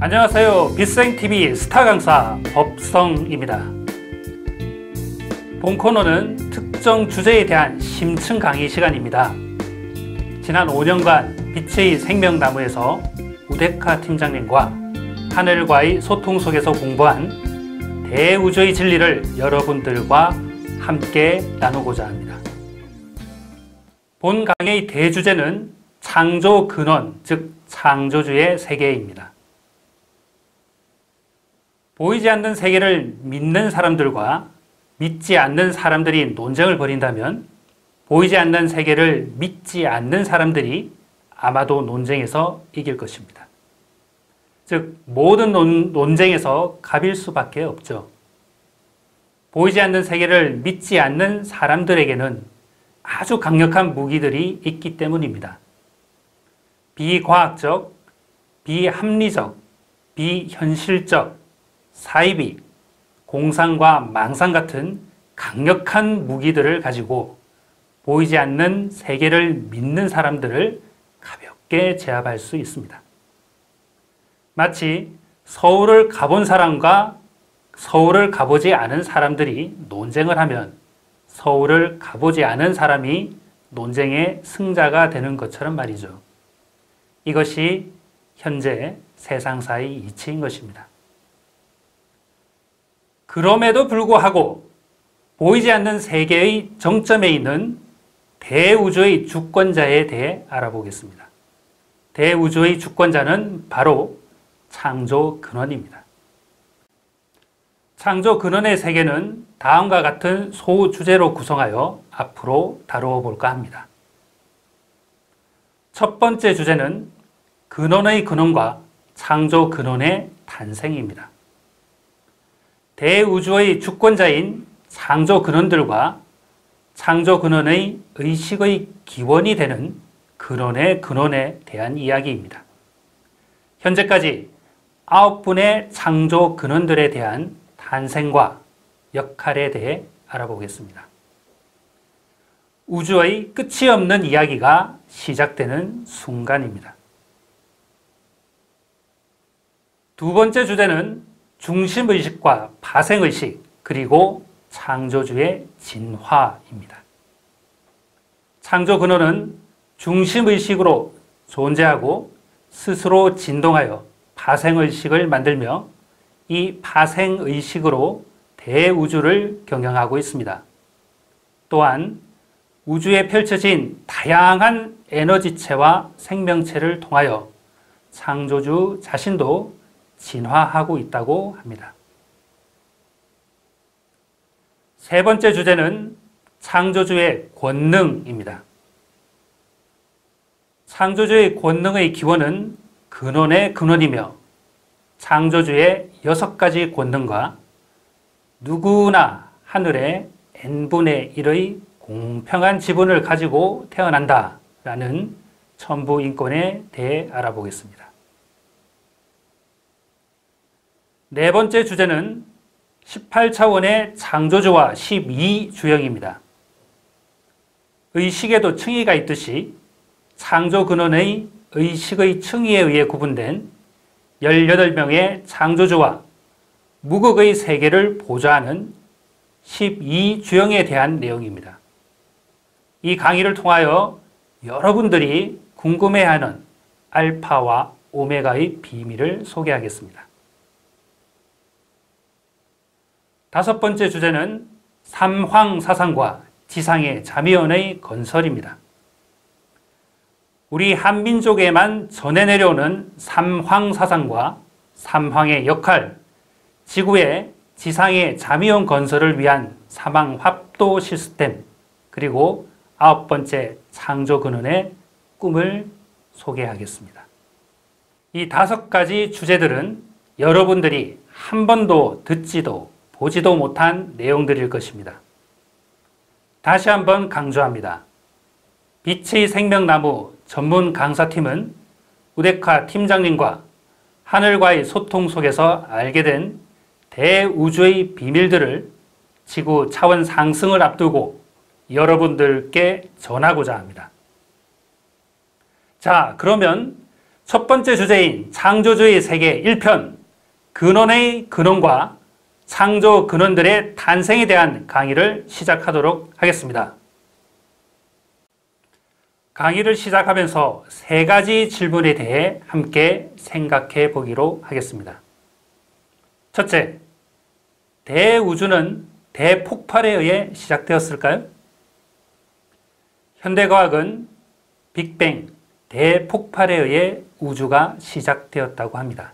안녕하세요. 빗생TV 스타 강사 법성입니다. 본 코너는 특정 주제에 대한 심층 강의 시간입니다. 지난 5년간 빛의 생명나무에서 우데카 팀장님과 하늘과의 소통 속에서 공부한 대우주의 진리를 여러분들과 함께 나누고자 합니다. 본 강의의 대주제는 창조 근원, 즉 창조주의 세계입니다. 보이지 않는 세계를 믿는 사람들과 믿지 않는 사람들이 논쟁을 벌인다면 보이지 않는 세계를 믿지 않는 사람들이 아마도 논쟁에서 이길 것입니다. 즉 모든 논쟁에서 갑일 수밖에 없죠. 보이지 않는 세계를 믿지 않는 사람들에게는 아주 강력한 무기들이 있기 때문입니다. 비과학적, 비합리적, 비현실적, 사이비, 공상과 망상 같은 강력한 무기들을 가지고 보이지 않는 세계를 믿는 사람들을 가볍게 제압할 수 있습니다. 마치 서울을 가본 사람과 서울을 가보지 않은 사람들이 논쟁을 하면 서울을 가보지 않은 사람이 논쟁의 승자가 되는 것처럼 말이죠. 이것이 현재 세상사의 이치인 것입니다. 그럼에도 불구하고 보이지 않는 세계의 정점에 있는 대우주의 주권자에 대해 알아보겠습니다. 대우주의 주권자는 바로 창조 근원입니다. 창조 근원의 세계는 다음과 같은 소주제로 구성하여 앞으로 다루어 볼까 합니다. 첫 번째 주제는 근원의 근원과 창조 근원의 탄생입니다. 대우주의 주권자인 창조 근원들과 창조 근원의 의식의 기원이 되는 근원의 근원에 대한 이야기입니다. 현재까지 9분의 창조 근원들에 대한 탄생과 역할에 대해 알아보겠습니다. 우주의 끝이 없는 이야기가 시작되는 순간입니다. 두 번째 주제는 중심의식과 파생의식 그리고 창조주의 진화입니다. 창조 근원은 중심의식으로 존재하고 스스로 진동하여 파생의식을 만들며 이 파생의식으로 대우주를 경영하고 있습니다. 또한 우주에 펼쳐진 다양한 에너지체와 생명체를 통하여 창조주 자신도 진화하고 있다고 합니다. 세 번째 주제는 창조주의 권능입니다. 창조주의 권능의 기원은 근원의 근원이며 창조주의 6가지 권능과 누구나 하늘의 n분의 1의 공평한 지분을 가지고 태어난다 라는 천부인권에 대해 알아보겠습니다. 네 번째 주제는 18차원의 창조주와 12주형입니다. 의식에도 층위가 있듯이 창조 근원의 의식의 층위에 의해 구분된 18명의 창조주와 무극의 세계를 보좌하는 12주형에 대한 내용입니다. 이 강의를 통하여 여러분들이 궁금해하는 알파와 오메가의 비밀을 소개하겠습니다. 다섯 번째 주제는 삼황사상과 지상의 자미원의 건설입니다. 우리 한민족에만 전해 내려오는 삼황사상과 삼황의 역할, 지구의 지상의 자미원 건설을 위한 사망합도 시스템, 그리고 9번째 창조 근원의 꿈을 소개하겠습니다. 이 5가지 주제들은 여러분들이 한 번도 듣지도 보지도 못한 내용들일 것입니다. 다시 한번 강조합니다. 빛의 생명나무 전문 강사팀은 우데카 팀장님과 하늘과의 소통 속에서 알게 된 대우주의 비밀들을 지구 차원 상승을 앞두고 여러분들께 전하고자 합니다. 자, 그러면 첫 번째 주제인 창조주의 세계 1편, 근원의 근원과 창조 근원들의 탄생에 대한 강의를 시작하도록 하겠습니다. 강의를 시작하면서 세 가지 질문에 대해 함께 생각해 보기로 하겠습니다. 첫째, 대우주는 대폭발에 의해 시작되었을까요? 현대과학은 빅뱅, 대폭발에 의해 우주가 시작되었다고 합니다.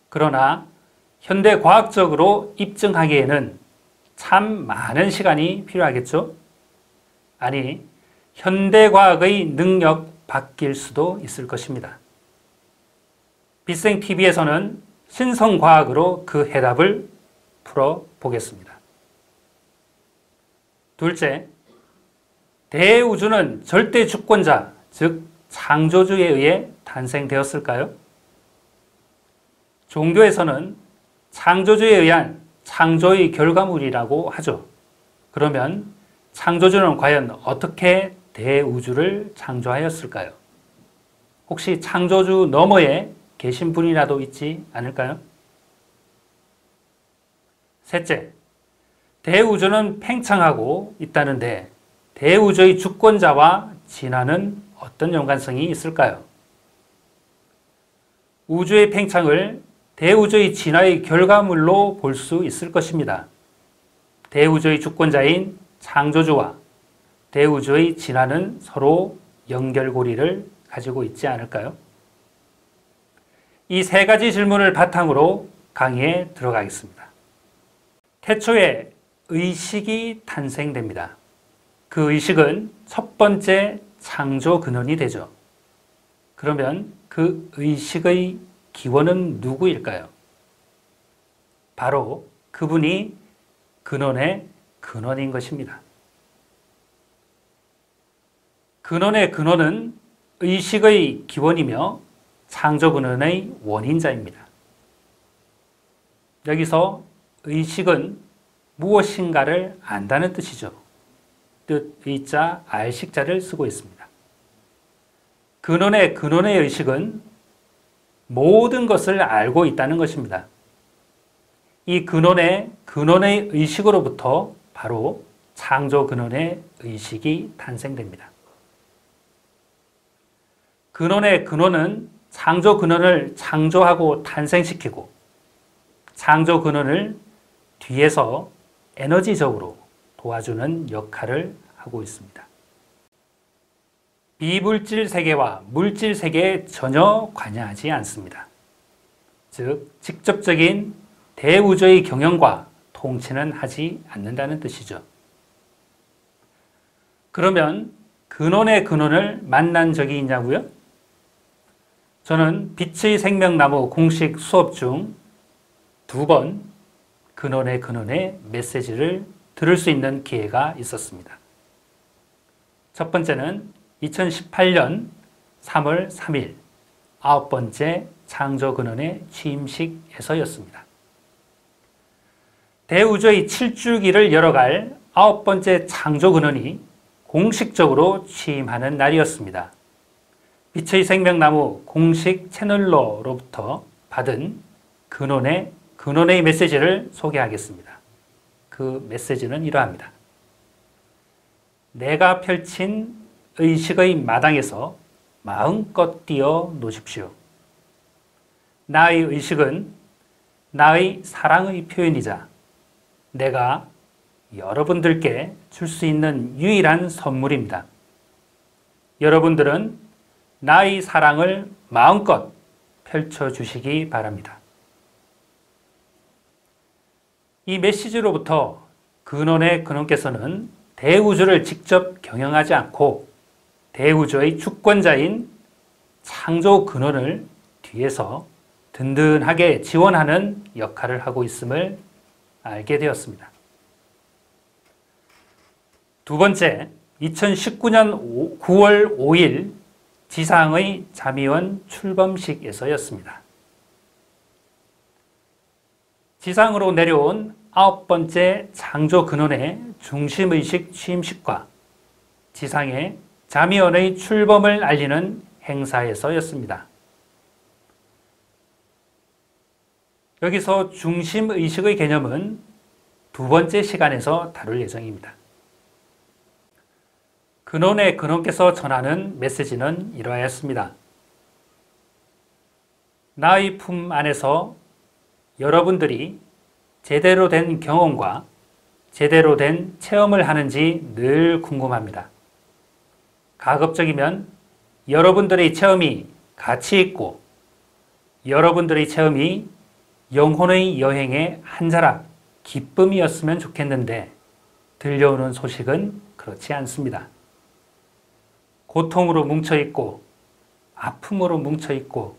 그러나 현대과학적으로 입증하기에는 참 많은 시간이 필요하겠죠? 아니, 현대과학의 능력 밖일 수도 있을 것입니다. 빗생TV에서는 신성과학으로 그 해답을 풀어보겠습니다. 둘째, 대우주는 절대 주권자, 즉 창조주에 의해 탄생되었을까요? 종교에서는 창조주에 의한 창조의 결과물이라고 하죠. 그러면 창조주는 과연 어떻게 대우주를 창조하였을까요? 혹시 창조주 너머에 계신 분이라도 있지 않을까요? 셋째, 대우주는 팽창하고 있다는데 대우주의 주권자와 진화는 어떤 연관성이 있을까요? 우주의 팽창을 대우주의 진화의 결과물로 볼 수 있을 것입니다. 대우주의 주권자인 창조주와 대우주의 진화는 서로 연결고리를 가지고 있지 않을까요? 이 세 가지 질문을 바탕으로 강의에 들어가겠습니다. 태초에 의식이 탄생됩니다. 그 의식은 첫 번째 창조 근원이 되죠. 그러면 그 의식의 기원은 누구일까요? 바로 그분이 근원의 근원인 것입니다. 근원의 근원은 의식의 기원이며 창조 근원의 원인자입니다. 여기서 의식은 무엇인가를 안다는 뜻이죠. 뜻, 의자, 알식자를 쓰고 있습니다. 근원의 의식은 모든 것을 알고 있다는 것입니다. 이 근원의 의식으로부터 바로 창조 근원의 의식이 탄생됩니다. 근원의 근원은 창조 근원을 창조하고 탄생시키고 창조 근원을 뒤에서 에너지적으로 도와주는 역할을 하고 있습니다. 비물질 세계와 물질 세계에 전혀 관여하지 않습니다. 즉, 직접적인 대우주의 경영과 통치는 하지 않는다는 뜻이죠. 그러면 근원의 근원을 만난 적이 있냐고요? 저는 빛의 생명나무 공식 수업 중 2번 근원의 메시지를 들을 수 있는 기회가 있었습니다. 첫 번째는 2018년 3월 3일 9번째 창조 근원의 취임식에서였습니다. 대우주의 7주기를 열어갈 9번째 창조 근원이 공식적으로 취임하는 날이었습니다. 빛의 생명나무 공식 채널로부터 받은 근원의 메시지를 소개하겠습니다. 그 메시지는 이러합니다. 내가 펼친 의식의 마당에서 마음껏 뛰어 노십시오. 나의 의식은 나의 사랑의 표현이자 내가 여러분들께 줄 수 있는 유일한 선물입니다. 여러분들은 나의 사랑을 마음껏 펼쳐주시기 바랍니다. 이 메시지로부터 근원의 근원께서는 대우주를 직접 경영하지 않고 대우주의 주권자인 창조 근원을 뒤에서 든든하게 지원하는 역할을 하고 있음을 알게 되었습니다. 두 번째, 2019년 9월 5일 지상의 자미원 출범식에서였습니다. 지상으로 내려온 9번째 창조 근원의 중심의식 취임식과 지상의 자미원의 출범을 알리는 행사에서였습니다. 여기서 중심의식의 개념은 두 번째 시간에서 다룰 예정입니다. 근원의 근원께서 전하는 메시지는 이러하였습니다. 나의 품 안에서 여러분들이 제대로 된 경험과 제대로 된 체험을 하는지 늘 궁금합니다. 가급적이면 여러분들의 체험이 가치 있고 여러분들의 체험이 영혼의 여행의 한 자락 기쁨이었으면 좋겠는데 들려오는 소식은 그렇지 않습니다. 고통으로 뭉쳐있고 아픔으로 뭉쳐있고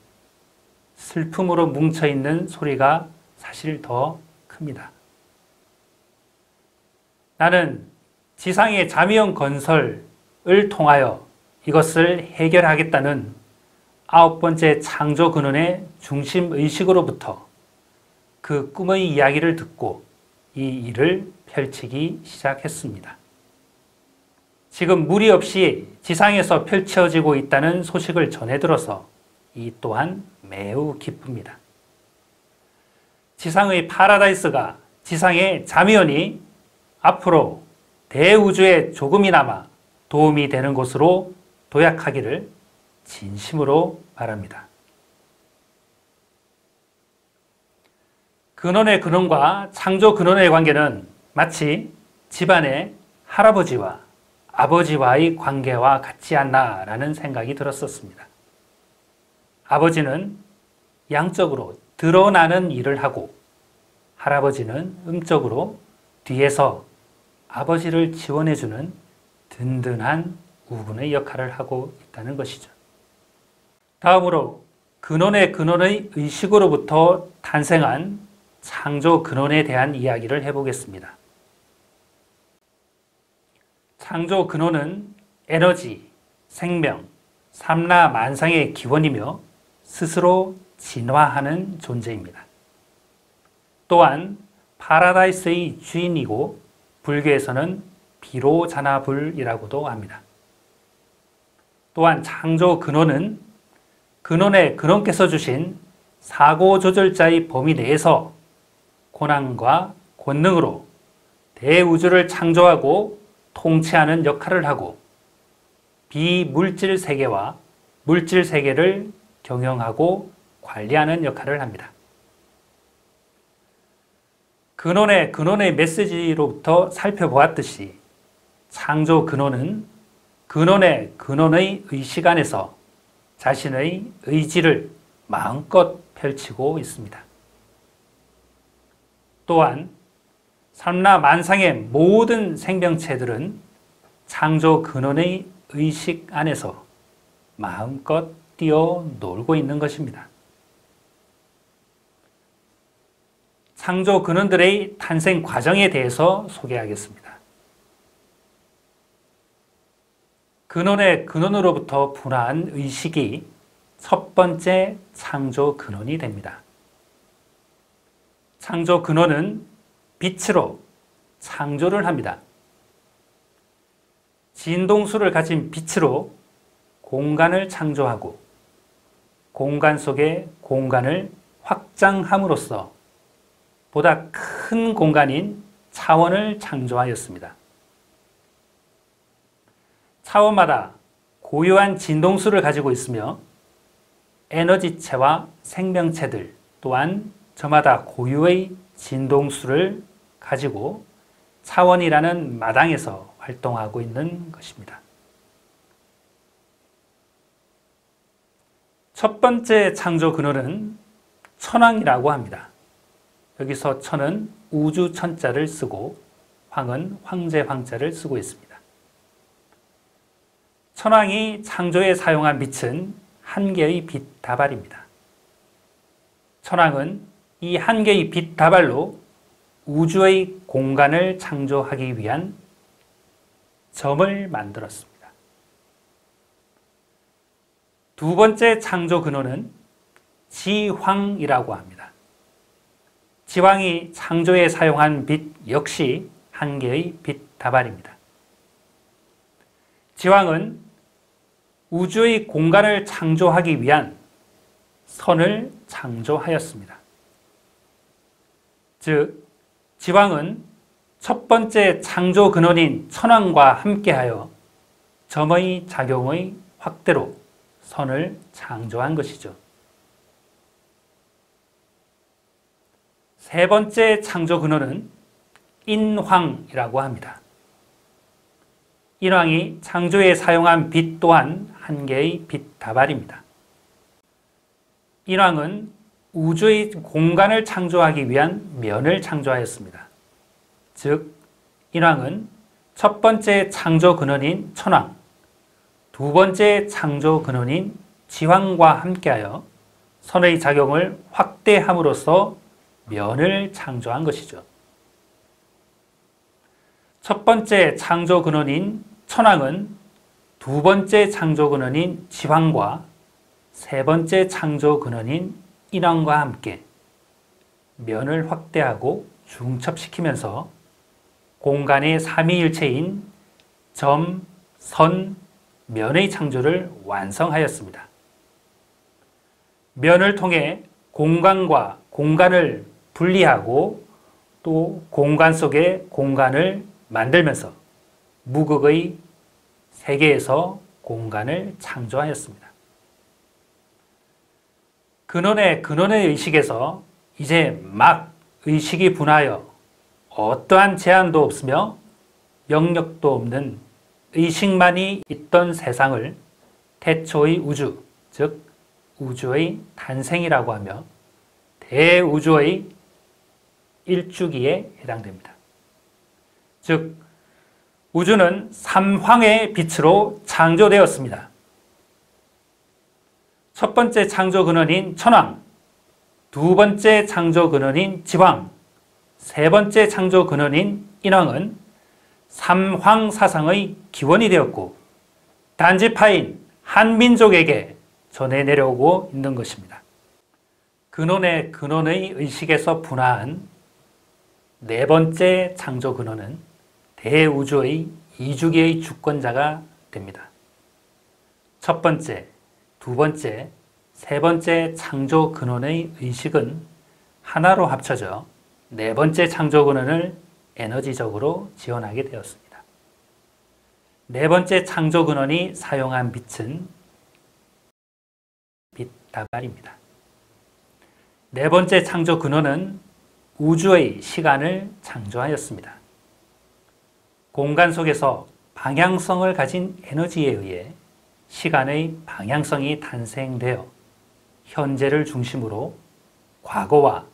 슬픔으로 뭉쳐있는 소리가 사실 더 큽니다. 나는 지상의 자미형 건설을 통하여 이것을 해결하겠다는 9번째 창조 근원의 중심의식으로부터 그 꿈의 이야기를 듣고 이 일을 펼치기 시작했습니다. 지금 무리 없이 지상에서 펼쳐지고 있다는 소식을 전해 들어서 이 또한 매우 기쁩니다. 지상의 파라다이스가 지상의 자미원이 앞으로 대우주에 조금이나마 도움이 되는 곳으로 도약하기를 진심으로 바랍니다. 근원의 근원과 창조 근원의 관계는 마치 집안의 할아버지와 아버지와의 관계와 같지 않나라는 생각이 들었었습니다. 아버지는 양적으로 드러나는 일을 하고 할아버지는 음적으로 뒤에서 아버지를 지원해주는 든든한 우군의 역할을 하고 있다는 것이죠. 다음으로 근원의 근원의 의식으로부터 탄생한 창조 근원에 대한 이야기를 해보겠습니다. 창조 근원은 에너지, 생명, 삼라 만상의 기원이며 스스로 진화하는 존재입니다. 또한 파라다이스의 주인이고 불교에서는 비로자나불이라고도 합니다. 또한 창조 근원은 근원의 근원께서 주신 사고조절자의 범위 내에서 고난과 권능으로 대우주를 창조하고 통치하는 역할을 하고 비물질 세계와 물질 세계를 경영하고 관리하는 역할을 합니다. 근원의 메시지로부터 살펴보았듯이 창조 근원은 근원의 의식 안에서 자신의 의지를 마음껏 펼치고 있습니다. 또한 삼라 만상의 모든 생명체들은 창조 근원의 의식 안에서 마음껏 뛰어놀고 있는 것입니다. 창조 근원들의 탄생 과정에 대해서 소개하겠습니다. 근원의 근원으로부터 분화한 의식이 첫 번째 창조 근원이 됩니다. 창조 근원은 빛으로 창조를 합니다. 진동수를 가진 빛으로 공간을 창조하고 공간 속의 공간을 확장함으로써 보다 큰 공간인 차원을 창조하였습니다. 차원마다 고유한 진동수를 가지고 있으며 에너지체와 생명체들 또한 저마다 고유의 진동수를 가지고 차원이라는 마당에서 활동하고 있는 것입니다. 첫 번째 창조 근원은 천왕이라고 합니다. 여기서 천은 우주 천자를 쓰고 황은 황제 황자를 쓰고 있습니다. 천왕이 창조에 사용한 빛은 한 개의 빛 다발입니다. 천왕은 이 한 개의 빛 다발로 우주의 공간을 창조하기 위한 점을 만들었습니다. 두 번째 창조 근원은 지황이라고 합니다. 지황이 창조에 사용한 빛 역시 한 개의 빛 다발입니다. 지황은 우주의 공간을 창조하기 위한 선을 창조하였습니다. 즉 지왕은 첫 번째 창조 근원인 천왕과 함께하여 점의 작용의 확대로 선을 창조한 것이죠. 세 번째 창조 근원은 인황이라고 합니다. 인황이 창조에 사용한 빛 또한 한 개의 빛 다발입니다. 인황은 우주의 공간을 창조하기 위한 면을 창조하였습니다. 즉, 인황은 첫 번째 창조 근원인 천왕, 두 번째 창조 근원인 지황과 함께하여 선의 작용을 확대함으로써 면을 창조한 것이죠. 첫 번째 창조 근원인 천왕은 두 번째 창조 근원인 지황과 세 번째 창조 근원인 인왕과 함께 면을 확대하고 중첩시키면서 공간의 삼위일체인 점, 선, 면의 창조를 완성하였습니다. 면을 통해 공간과 공간을 분리하고 또 공간 속에 공간을 만들면서 무극의 세계에서 공간을 창조하였습니다. 근원의 의식에서 이제 막 의식이 분하여 어떠한 제한도 없으며 영역도 없는 의식만이 있던 세상을 태초의 우주, 즉 우주의 탄생이라고 하며 대우주의 일주기에 해당됩니다. 즉 우주는 삼황의 빛으로 창조되었습니다. 첫 번째 창조 근원인 천왕, 두 번째 창조 근원인 지황, 세 번째 창조 근원인 인왕은 삼황 사상의 기원이 되었고 단지파인 한민족에게 전해 내려오고 있는 것입니다. 근원의 의식에서 분화한 네 번째 창조 근원은 대우주의 이주기의 주권자가 됩니다. 첫 번째, 두 번째, 세 번째 창조 근원의 의식은 하나로 합쳐져 네 번째 창조 근원을 에너지적으로 지원하게 되었습니다. 네 번째 창조 근원이 사용한 빛은 빛다발입니다. 네 번째 창조 근원은 우주의 시간을 창조하였습니다. 공간 속에서 방향성을 가진 에너지에 의해 시간의 방향성이 탄생되어 현재를 중심으로 과거와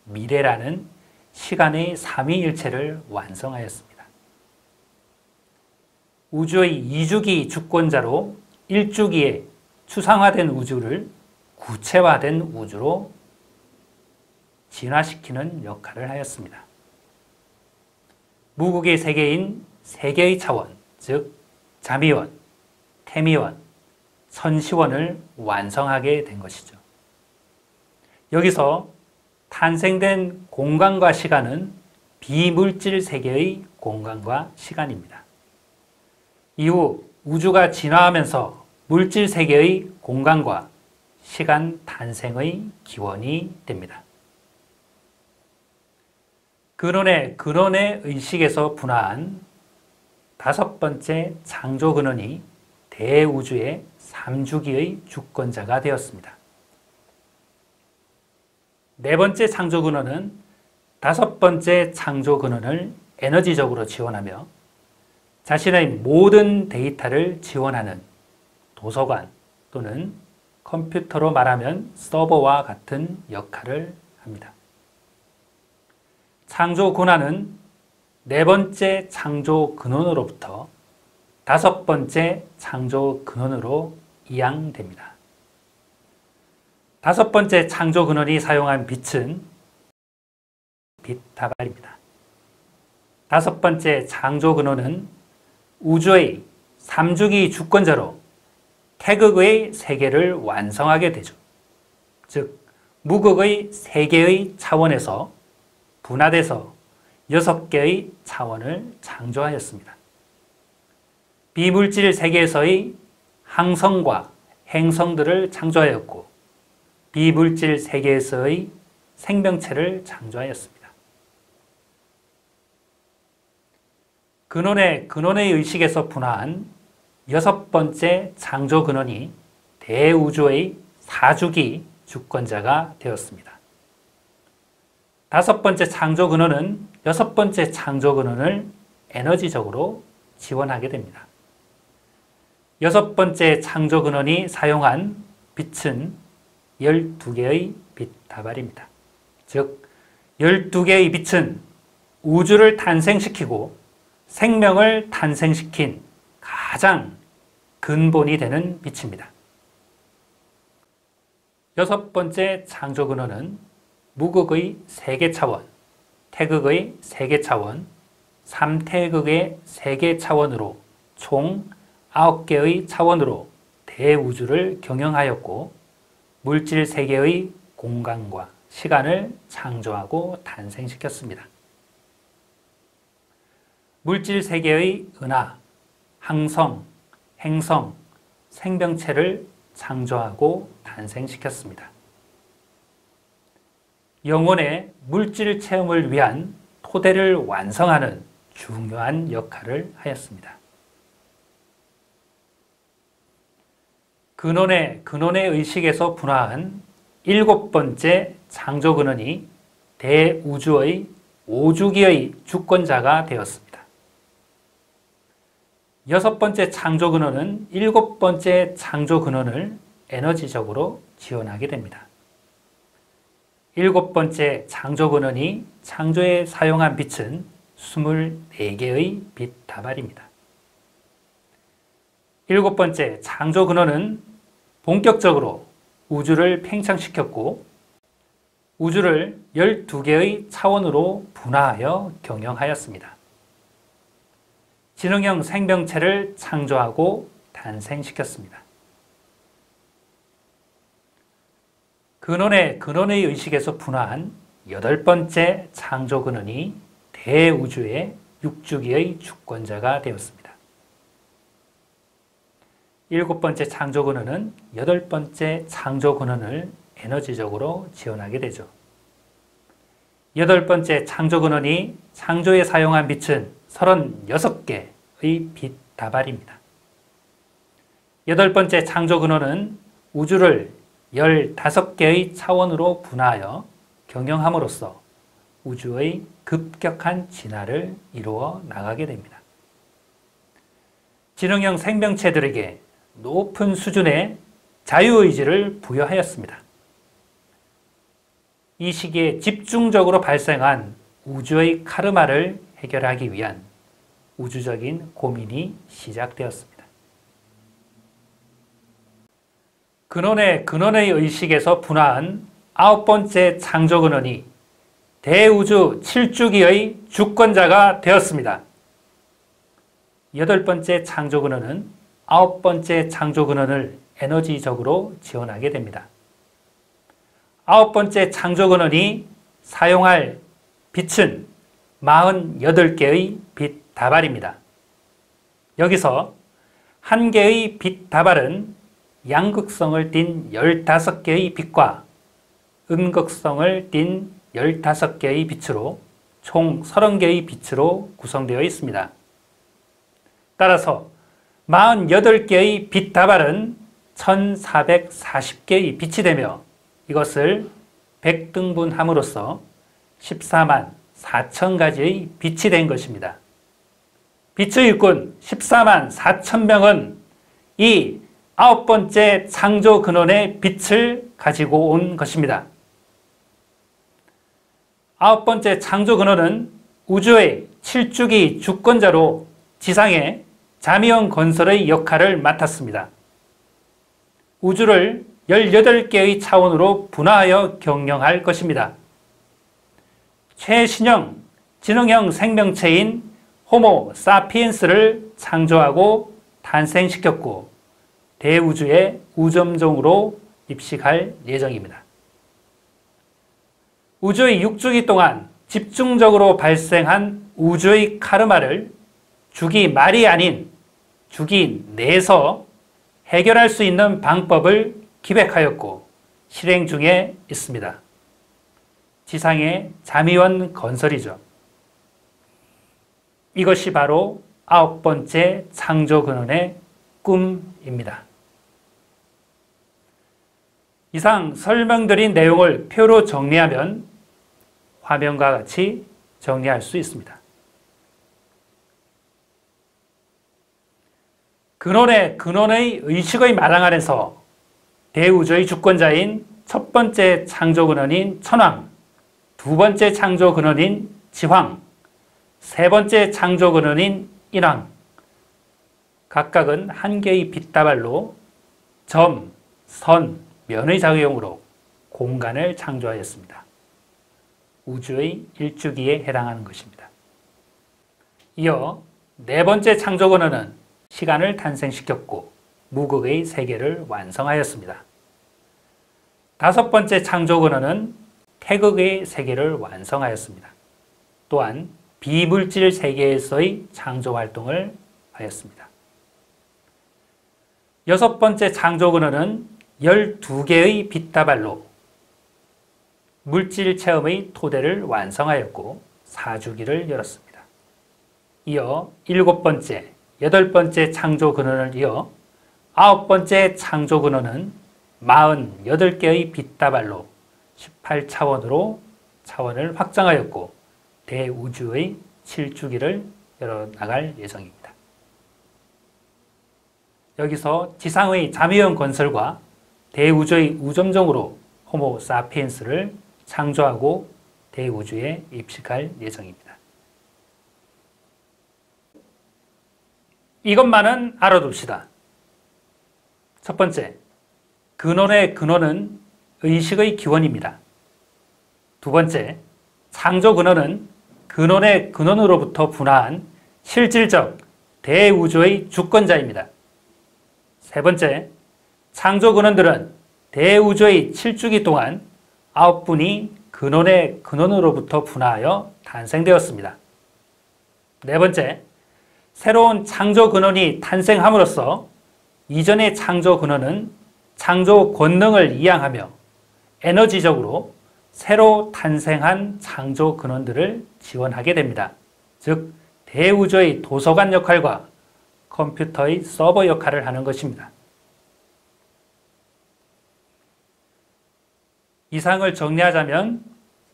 미래라는 시간의 삼위일체를 완성하였습니다. 우주의 이주기 주권자로 일주기에 추상화된 우주를 구체화된 우주로 진화시키는 역할을 하였습니다. 무극의 세계인 세계의 차원, 즉 자미원, 태미원, 선시원을 완성하게 된 것이죠. 여기서 탄생된 공간과 시간은 비물질 세계의 공간과 시간입니다. 이후 우주가 진화하면서 물질 세계의 공간과 시간 탄생의 기원이 됩니다. 근원의 의식에서 분화한 다섯 번째 창조 근원이 대우주의 삼주기의 주권자가 되었습니다. 네 번째 창조 근원은 다섯 번째 창조 근원을 에너지적으로 지원하며 자신의 모든 데이터를 지원하는 도서관 또는 컴퓨터로 말하면 서버와 같은 역할을 합니다. 창조 권한은 네 번째 창조 근원으로부터 다섯 번째 창조 근원으로 이양됩니다. 다섯 번째 창조 근원이 사용한 빛은 빛다발입니다. 다섯 번째 창조 근원은 우주의 삼주기 주권자로 태극의 세계를 완성하게 되죠. 즉 무극의 세계의 차원에서 분화돼서 6개의 차원을 창조하였습니다. 비물질 세계에서의 항성과 행성들을 창조하였고 비물질 세계에서의 생명체를 창조하였습니다. 근원의 의식에서 분화한 여섯 번째 창조 근원이 대우주의 사주기 주권자가 되었습니다. 다섯 번째 창조 근원은 여섯 번째 창조 근원을 에너지적으로 지원하게 됩니다. 여섯 번째 창조 근원이 사용한 빛은 12개의 빛 다발입니다. 즉 12개의 빛은 우주를 탄생시키고 생명을 탄생시킨 가장 근본이 되는 빛입니다. 여섯 번째 창조 근원은 무극의 세계 차원, 태극의 세계 차원, 삼태극의 세계 차원으로 총 9개의 차원으로 대우주를 경영하였고 물질 세계의 공간과 시간을 창조하고 탄생시켰습니다. 물질 세계의 은하, 항성, 행성, 생명체를 창조하고 탄생시켰습니다. 영혼의 물질 체험을 위한 토대를 완성하는 중요한 역할을 하였습니다. 근원의 의식에서 분화한 일곱 번째 창조 근원이 대우주의 오주기의 주권자가 되었습니다. 여섯 번째 창조 근원은 일곱 번째 창조 근원을 에너지적으로 지원하게 됩니다. 일곱 번째 창조 근원이 창조에 사용한 빛은 24개의 빛 다발입니다. 일곱 번째 창조 근원은 본격적으로 우주를 팽창시켰고 우주를 12개의 차원으로 분화하여 경영하였습니다. 지능형 생명체를 창조하고 탄생시켰습니다. 근원의 의식에서 분화한 여덟 번째 창조 근원이 대우주의 육주기의 주권자가 되었습니다. 일곱 번째 창조 근원은 여덟 번째 창조 근원을 에너지적으로 지원하게 되죠. 여덟 번째 창조 근원이 창조에 사용한 빛은 36개의 빛 다발입니다. 여덟 번째 창조 근원은 우주를 15개의 차원으로 분화하여 경영함으로써 우주의 급격한 진화를 이루어 나가게 됩니다. 지능형 생명체들에게 높은 수준의 자유의지를 부여하였습니다. 이 시기에 집중적으로 발생한 우주의 카르마를 해결하기 위한 우주적인 고민이 시작되었습니다. 근원의 의식에서 분화한 아홉 번째 창조 근원이 대우주 7주기의 주권자가 되었습니다. 여덟 번째 창조 근원은 아홉 번째 창조 근원을 에너지적으로 지원하게 됩니다. 아홉 번째 창조 근원이 사용할 빛은 48개의 빛 다발입니다. 여기서 한 개의 빛 다발은 양극성을 띤 15개의 빛과 음극성을 띤 15개의 빛으로 총 30개의 빛으로 구성되어 있습니다. 따라서 48개의 빛 다발은 1440개의 빛이 되며 이것을 100등분함으로써 14만 4천 가지의 빛이 된 것입니다. 빛의 일꾼 14만 4천 명은 이 아홉 번째 창조 근원의 빛을 가지고 온 것입니다. 아홉 번째 창조 근원은 우주의 7주기 주권자로 지상의 자미원 건설의 역할을 맡았습니다. 우주를 18개의 차원으로 분화하여 경영할 것입니다. 최신형 지능형 생명체인 호모 사피엔스를 창조하고 탄생시켰고 대우주의 우점종으로 입식할 예정입니다. 우주의 6주기 동안 집중적으로 발생한 우주의 카르마를 주기 말이 아닌 주기 내에서 해결할 수 있는 방법을 기획하였고 실행 중에 있습니다. 지상의 자미원 건설이죠. 이것이 바로 9번째 창조근원의 꿈입니다. 이상 설명드린 내용을 표로 정리하면 화면과 같이 정리할 수 있습니다. 근원의 의식의 마당 안에서 대우주의 주권자인 첫 번째 창조근원인 천왕, 두 번째 창조근원인 지황, 세 번째 창조근원인 인왕, 각각은 한 개의 빗다발로 점, 선, 면의 작용으로 공간을 창조하였습니다. 우주의 일주기에 해당하는 것입니다. 이어 네 번째 창조근원은 시간을 탄생시켰고 무극의 세계를 완성하였습니다. 다섯 번째 창조근원은 태극의 세계를 완성하였습니다. 또한 비물질 세계에서의 창조활동을 하였습니다. 여섯 번째 창조근원은 12개의 빗다발로 물질 체험의 토대를 완성하였고 사주기를 열었습니다. 이어 일곱 번째, 여덟 번째 창조근원을 이어 아홉 번째 창조근원은 48개의 빗다발로 18차원으로 차원을 확장하였고 대우주의 7주기를 열어나갈 예정입니다. 여기서 지상의 잠의형 건설과 대우주의 우점종으로 호모 사피엔스를 창조하고 대우주에 입식할 예정입니다. 이것만은 알아둡시다. 첫 번째, 근원의 근원은 의식의 기원입니다. 두 번째, 창조 근원은 근원의 근원으로부터 분화한 실질적 대우주의 주권자입니다. 세 번째, 창조 근원들은 대우주의 7주기 동안 9분이 근원의 근원으로부터 분화하여 탄생되었습니다. 네 번째, 새로운 창조 근원이 탄생함으로써 이전의 창조 근원은 창조 권능을 이양하며 에너지적으로 새로 탄생한 창조 근원들을 지원하게 됩니다. 즉, 대우주의 도서관 역할과 컴퓨터의 서버 역할을 하는 것입니다. 이상을 정리하자면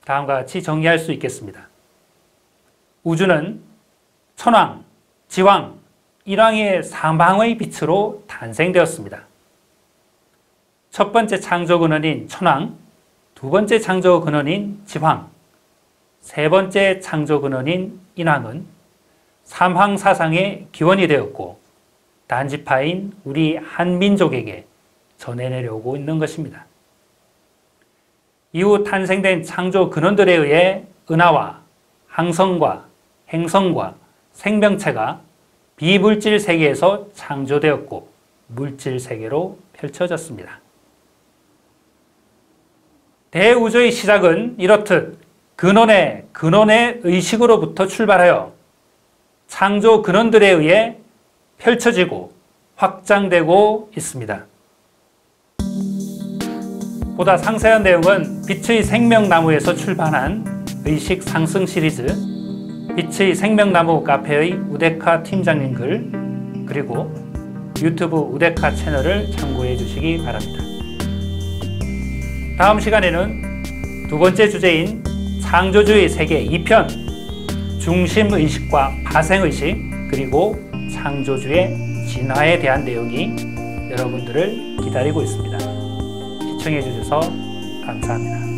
다음과 같이 정리할 수 있겠습니다. 우주는 천왕, 지왕, 일왕의 사방의 빛으로 탄생되었습니다. 첫 번째 창조 근원인 천왕, 두 번째 창조 근원인 지황, 세 번째 창조 근원인 인왕은 삼황사상의 기원이 되었고 단지파인 우리 한민족에게 전해내려오고 있는 것입니다. 이후 탄생된 창조 근원들에 의해 은하와 항성과 행성과 생명체가 비물질 세계에서 창조되었고 물질 세계로 펼쳐졌습니다. 대우주의 시작은 이렇듯 근원의 의식으로부터 출발하여 창조 근원들에 의해 펼쳐지고 확장되고 있습니다. 보다 상세한 내용은 빛의 생명나무에서 출판한 의식 상승 시리즈, 빛의 생명나무 카페의 우데카 팀장님 글, 그리고 유튜브 우데카 채널을 참고해 주시기 바랍니다. 다음 시간에는 두 번째 주제인 창조주의 세계 2편, 중심의식과 파생의식, 그리고 창조주의 진화에 대한 내용이 여러분들을 기다리고 있습니다. 시청해 주셔서 감사합니다.